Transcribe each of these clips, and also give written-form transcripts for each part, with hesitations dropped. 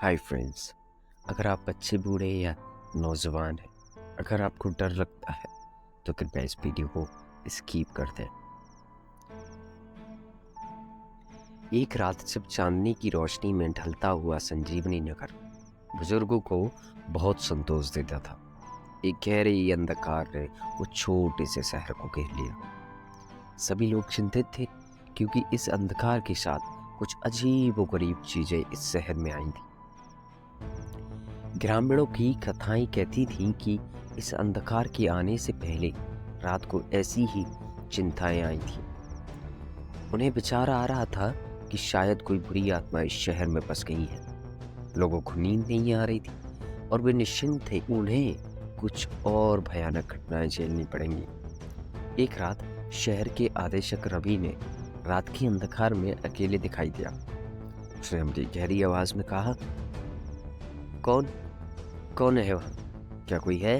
Hi friends. अगर आप बच्चे बूढ़े या नौजवान हैं, अगर आपको डर लगता है तो कृपया इस वीडियो को स्किप कर दें। एक रात जब चांदनी की रोशनी में ढलता हुआ संजीवनी नगर बुजुर्गों को बहुत संतोष देता था। एक गहरे अंधकार ने वो छोटे से शहर को घेर लिया। सभी लोग चिंतित थे क्योंकि इस अंधकार के साथ कुछ अजीब व गरीब चीजें इस शहर में आई थी। ग्रामीणों की कथाएं कहती थीं कि इस अंधकार के आने से पहले रात को ऐसी ही चिंताएं आई थीं। उन्हें विचार आ रहा था कि शायद कोई बुरी आत्मा इस शहर में बस गई है। लोगों को नींद नहीं आ रही थी और वे निश्चिंत थे कि उन्हें कुछ और भयानक घटनाएं झेलनी पड़ेंगी। एक रात शहर के आदेशक रवि ने रात के अंधकार में अकेले दिखाई दिया। उसने अपनी गहरी आवाज में कहा, कौन कौन है वहां? क्या कोई है?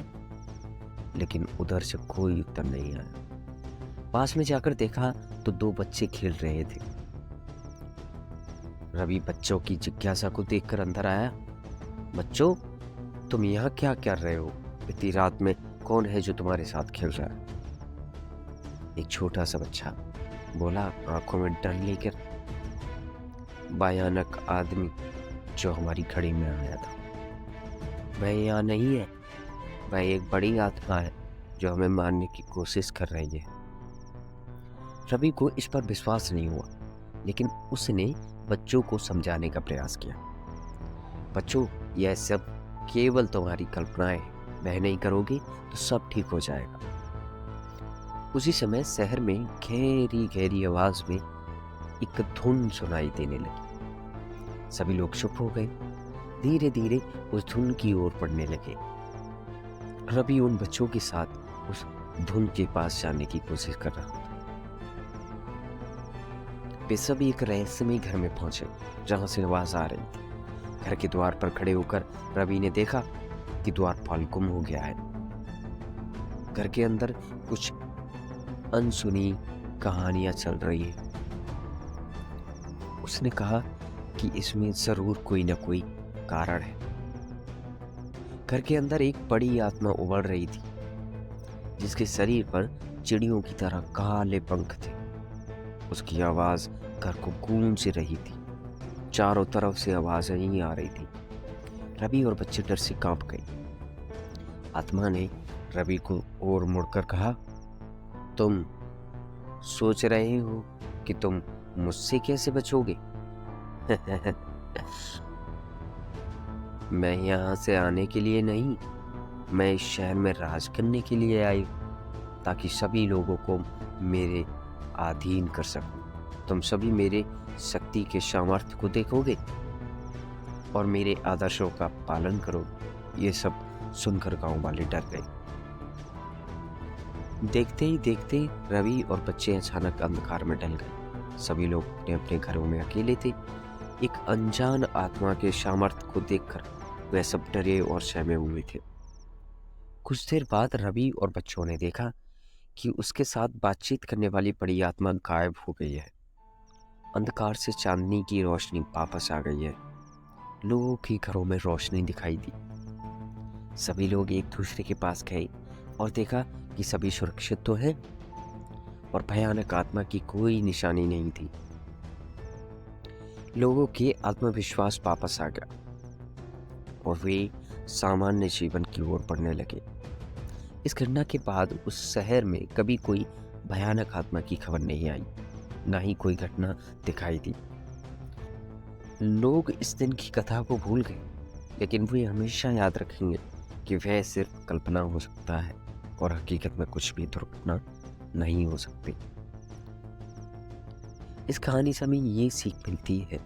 लेकिन उधर से कोई उत्तर नहीं आया। पास में जाकर देखा तो दो बच्चे खेल रहे थे। रवि बच्चों की जिज्ञासा को देखकर अंदर आया। बच्चों, तुम यहाँ क्या कर रहे हो? इतनी रात में कौन है जो तुम्हारे साथ खेल रहा है? एक छोटा सा बच्चा बोला, आंखों में डर लेकर। भयानक आदमी जो हमारी घड़ी में आया था वह यहाँ नहीं है। वह एक बड़ी आत्मा है जो हमें मारने की कोशिश कर रही है। रवि को इस पर विश्वास नहीं हुआ, लेकिन उसने बच्चों को समझाने का प्रयास किया। बच्चों, यह सब केवल तुम्हारी कल्पना है। वह नहीं करोगे तो सब ठीक हो जाएगा। उसी समय शहर में गहरी गहरी आवाज में एक धुन सुनाई देने लगी। सभी लोग चुप हो गए। धीरे धीरे उस धुन की ओर बढ़ने लगे। रवि उन बच्चों के साथ उस धुन के पास जाने की कोशिश कर रहा था। वे सभी एक रहस्यमय घर में पहुंचे जहां से आवाज आ रही थी। घर के द्वार पर खड़े होकर रवि ने देखा कि द्वारपाल गुम हो गया है। घर के अंदर कुछ अनसुनी कहानियां चल रही है। उसने कहा कि इसमें जरूर कोई न कोई कारण है। घर के अंदर एक बड़ी आत्मा उबल रही थी, जिसके शरीर पर चिड़ियों की तरह काले पंख थे। उसकी आवाज घर को गूंज रही थी। चारों तरफ से आवाजें ही आ रही थी। रवि और बच्चे डर से कांप गए। आत्मा ने रवि को और मुड़कर कहा, तुम सोच रहे हो कि तुम मुझसे कैसे बचोगे? मैं यहाँ से आने के लिए नहीं, मैं इस शहर में राज करने के लिए आई, ताकि सभी लोगों को मेरे अधीन कर सकूं। तुम सभी मेरे शक्ति के सामर्थ्य को देखोगे और मेरे आदर्शों का पालन करोगे। ये सब सुनकर गांव वाले डर गए। देखते ही देखते रवि और बच्चे अचानक अंधकार में ढल गए। सभी लोग अपने अपने घरों में अकेले थे। एक अनजान आत्मा के सामर्थ्य को देखकर वे सब डरे और सहमे हुए थे। कुछ देर बाद रवि और बच्चों ने देखा कि उसके साथ बातचीत करने वाली बड़ी आत्मा गायब हो गई है। अंधकार से चांदनी की रोशनी वापस आ गई है। लोगों के घरों में रोशनी दिखाई दी। सभी लोग एक दूसरे के पास गए और देखा कि सभी सुरक्षित तो हैं और भयानक आत्मा की कोई निशानी नहीं थी। लोगों के आत्मविश्वास वापस आ गया और वे सामान्य जीवन की ओर बढ़ने लगे। इस घटना के बाद उस शहर में कभी कोई भयानक आत्मा की खबर नहीं आई, ना ही कोई घटना दिखाई दी। लोग इस दिन की कथा को भूल गए, लेकिन वे हमेशा याद रखेंगे कि वह सिर्फ कल्पना हो सकता है और हकीकत में कुछ भी दुर्घटना नहीं हो सकती। इस कहानी से हमें ये सीख मिलती है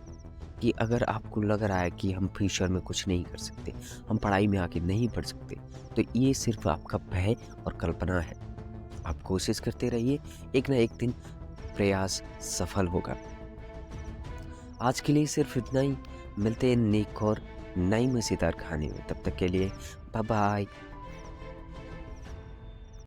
कि अगर आपको लग रहा है कि हम फ्यूचर में कुछ नहीं कर सकते, हम पढ़ाई में आगे नहीं बढ़ सकते, तो ये सिर्फ आपका भय और कल्पना है। आप कोशिश करते रहिए, एक ना एक दिन प्रयास सफल होगा। आज के लिए सिर्फ इतना ही। मिलते हैं नेक और नई मजेदार कहानी में। तब तक के लिए बाय बाय।